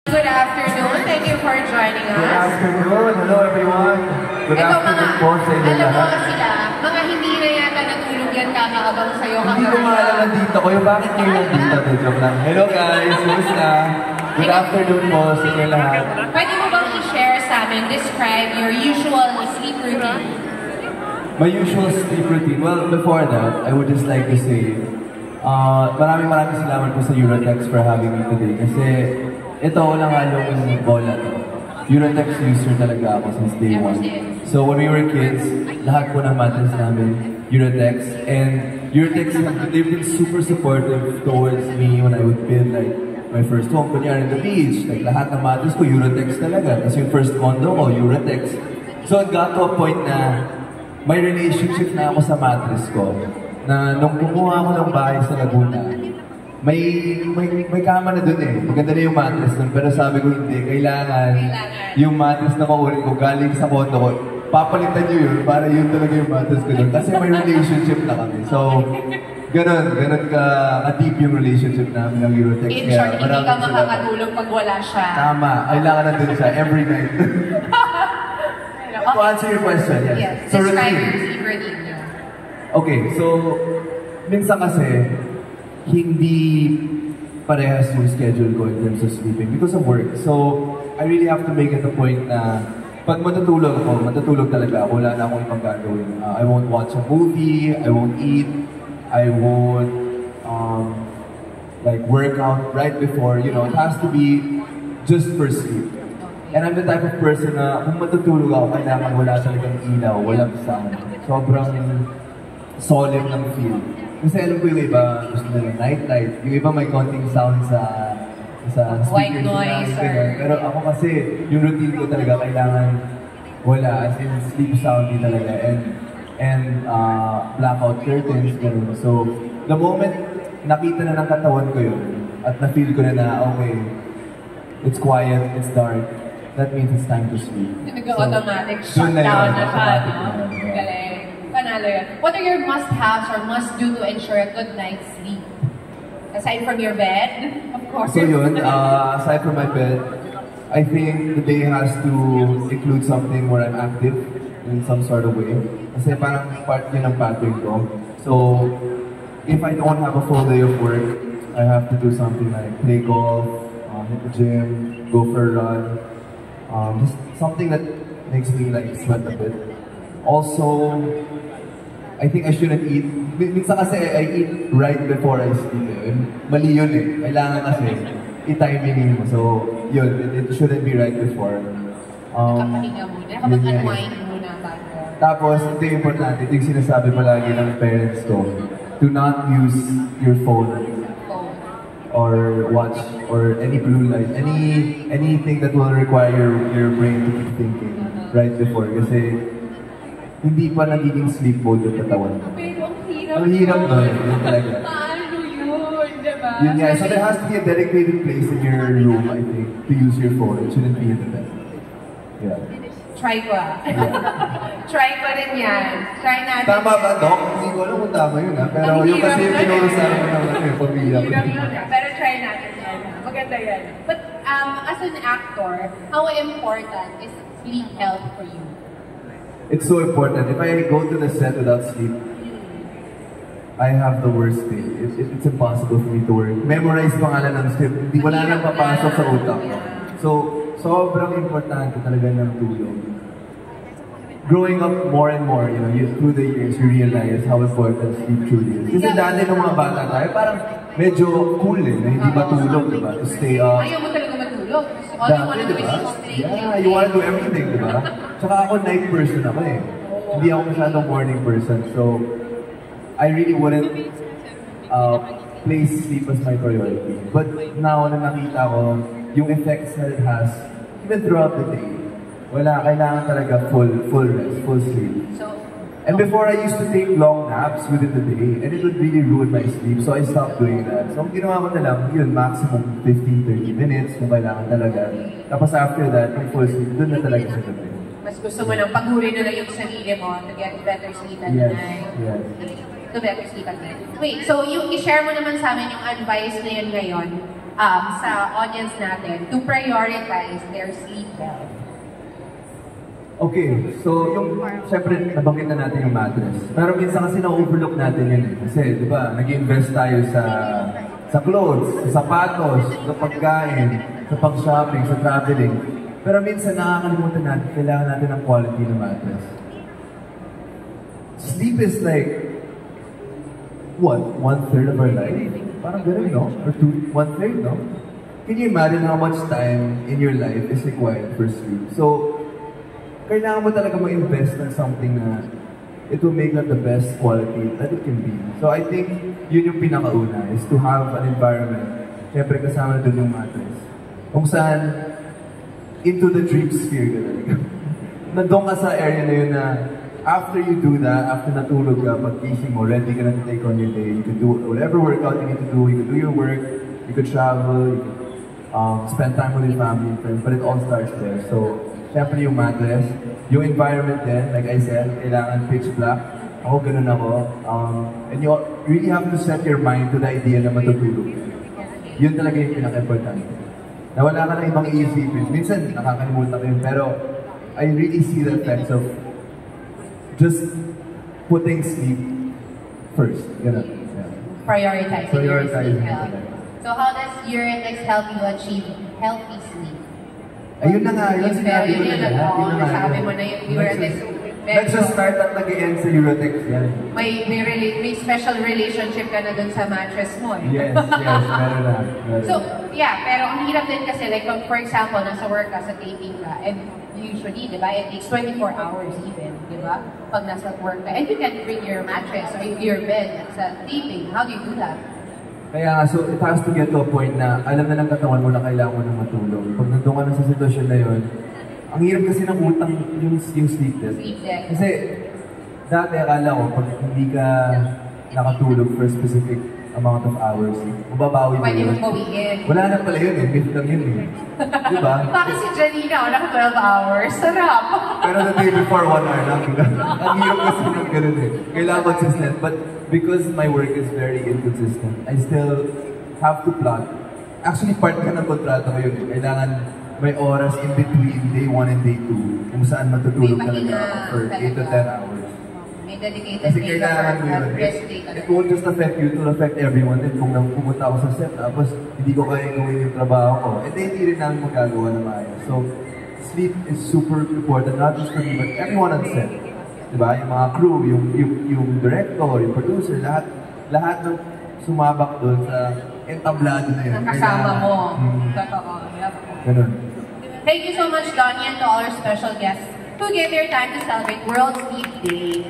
Good afternoon. Thank you for joining us. Good afternoon. Hello everyone. Good afternoon po sa inyo lahat. Alam mo sila, mga hindi na yata natulog yan kakaabang sa'yo. Hindi ko maalam nandito ko. Bakit kayo nandito? Joke lang. Hello guys. Kumusta? Good afternoon po sa inyo lahat. Pwede mo bang i-share sa amin, describe your usual sleep routine? My usual sleep routine? Well, before that, I would just like to say, maraming salamat po sa Eurotex for having me today. Kasi ito, walang halong bola to. Eurotex user talaga ako since day one. So when we were kids, lahat po ng mattress namin, Eurotex. And Eurotex, they've been super supportive towards me when I would build like my first home. Kunyari in the beach, like lahat ng mattress ko, Eurotex talaga. Tapos yung first condo ko, Eurotex. So it got to a point na may relationship na ako sa mattress ko. Na nung kumuha ako ng bahay sa Laguna, may kama na dun eh. Maganda na yung mattress dun. Pero sabi ko hindi, kailangan yung mattress na kukunin ko galing sa kondo ko. Papalitan nyo yun para yun talaga yung mattress ko dun. Kasi may relationship na kami. So, ganun ka-deep yung relationship namin ng Eurotex. In short, hindi ka makakatulog pag wala siya. Tama. Kailangan na dun siya every night. To answer your question, yes. So, describe your sleep routine. Okay, so, minsan kasi, hindi parehas yung schedule ko in terms of sleeping because of work. So, I really have to make it a point na pag matutulog talaga ako. Wala na akong ibang gagawin. I won't watch a movie, I won't eat, I won't like work out right before, you know, it has to be just for sleep. And I'm the type of person na kung matutulog ako, kailangan wala talagang ilaw, walang sound. Sobrang solemn ng feel. Kasi alam ko yung iba, gusto nila nightlight. Yung iba may konting sound sa speakers. White noise or... Pero ako kasi, yung routine ko talaga kailangan wala, as in sleep soundy talaga. And blackout curtains, gano'n. So, the moment nakita na ng katawan ko yun, at na-feel ko na okay, it's quiet, it's dark, that means it's time to sleep. Nag-automatic shutdown na siya, no? Galing. Panalo yun. What are your must-haves or must-do to ensure a good night's sleep? Aside from your bed, of course. So yun, aside from my bed, I think the day has to include something where I'm active in some sort of way. Kasi parang part yun ng pattern ko. So, if I don't have a full day of work, I have to do something like play golf, hit the gym, go for a run. Just something that makes me like sweat a bit. Also, I think I shouldn't eat. Minsan kasi I eat right before I sleep. Mali yun eh. Kailangan kasi i-timing mo. So, yun, it shouldn't be right before. Nakapahinga muna. Nakapag-unwind muna bago. Tapos, ito yung importante. Ito yung sinasabi palagi ng parents ko. Do not use your phone or watch or any blue light. Anything that will require your brain to keep thinking right before. Kasi, hindi pa nagiging sleep mode yung katawan. Pero ang hirap. Ang hirap nun. Yun talaga. Paano yun, diba? Yun nga. So there has to be a dedicated place in your room, I think, to use your phone. It shouldn't be in the bed. Yeah. Try ko Try ko rin yan. Try natin. Tama ba, Doc? Hindi ko alam kung tama yun, ha? Pero yung kasi yung tinuro sa akin ng pamilya ko. Pero try natin yan. Maganda yan. But as an actor, how important is sleep health for you? It's so important. If I go to the set without sleep, I have the worst day. It's impossible for me to work. Memorize pangalan ng script. Hindi wala nang papasok sa utak ko. So, sobrang importante talaga ng tulog. Growing up more and more, you know, through the years, you realize how important sleep truly is. Kasi dati nung mga bata tayo, parang medyo cool eh, na hindi matulog, diba? To stay up. Ayaw mo talaga matulog. All you wanna do is straight. Yeah, you wanna do everything, diba? Tsaka ako night person ako eh. Hindi ako masyadong morning person. So, I really wouldn't place sleep as my priority. But now na nakita ko yung effects that it has, even throughout the day, wala, kailangan talaga full rest, full sleep. And before, I used to take long naps within the day, and it would really ruin my sleep, so I stopped doing that. So, ginawa ko na lang, yun, maximum 15-30 minutes kung kailangan talaga. Tapos after that, yung full sleep, dun na talaga sa gabi. Mas gusto mo nang paguri na lang yung sarili mo to get better sleep at night. Yes. To better sleep at night. Wait, so yung i-share mo naman sa amin yung advice na yun ngayon. sa audience natin to prioritize their sleep health? Okay, so yung, syempre, nabanggit na natin yung mattress. Pero minsan kasi na-overlook natin yun. Kasi, di ba, nag-invest tayo sa clothes, sa sapatos, sa pagkain, sa pag-shopping, sa traveling. Pero minsan nakakalimutan natin, kailangan natin ng quality ng mattress. Sleep is like, what, 1/3 of our life? Parang ganun, no? Or 1/3, no? Can you imagine how much time in your life is required for sleep? So, kailangan mo talaga mag-invest ng something na it will make that the best quality that it can be. So I think yun yung pinakauna, is to have an environment. Siyempre kasama na dun yung mattress. Kung saan, into the dream sphere ka talaga. Nandun ka sa area na yun na after you do that, after natulog ka, pag-gising mo, ready ka na to take on your day. You can do whatever workout you need to do. You can do your work, you can travel, you can spend time with your family and friends, but it all starts there. So, siyempre yung mattress, yung environment din, like I said, kailangan pitch black. Ako, ganun ako. And you really have to set your mind to the idea na matutulog. Yun talaga yung pinaka-importante. Na wala ka na ibang iisipin. Minsan, nakakalimutan ko yun, pero I really see the effects of just putting sleep first. Ganun. Yeah. Prioritizing your sleep health. So how does Urinex help you achieve healthy sleep? Ayun na nga, yun sinabi ko yun na na. yun na nga. Sabi mo na yung Urinex. Nagsa-start at nag-end sa Eurotex yan. May special relationship ka na dun sa mattress mo eh. Yes, meron na. So, yeah, pero ang hirap din kasi, like, for example, nasa work ka, sa taping ka, and usually, di ba, it takes 24 hours even, di ba, pag nasa work ka. And you can bring your mattress or your bed sa taping. How do you do that? Kaya nga, so it has to get to a point na alam na ng katawan mo na kailangan mo na matulog. Pag nandun ka na sa sitwasyon na yun, ang hirap kasi ng utang yung sleep debt. Kasi dati akala ko, pag hindi ka nakatulog for a specific amount of hours, mababawi mo Pwede yun. mong bawiin. Wala na pala yun eh, myth lang yun eh. Diba? Bakit si Janina, naka 12 hours? Sarap! Pero the day before, 1 hour lang. Ang hirap kasi ng ganun eh. Kailangan consistent. But because my work is very inconsistent, I still have to plot. Actually, part ka ng kontrata ko yun eh. Kailangan may oras in between day 1 and day 2 kung saan matutulog talaga for 8 to 10 hours. May dedicated Kasi day kailangan mo yun. It won't just affect you, it will affect everyone din. Kung pumunta ako sa set, tapos hindi ko kaya gawin yung trabaho ko, hindi rin namin magagawa na maayos. So, sleep is super important, not just for me, but everyone on set. Diba? Yung mga crew, yung director, yung producer, lahat ng sumabak doon sa entablado na yun. Nakasama mo. Totoo. Ganun. Thank you so much, Donnie, and to all our special guests who gave their time to celebrate World Sleep Day.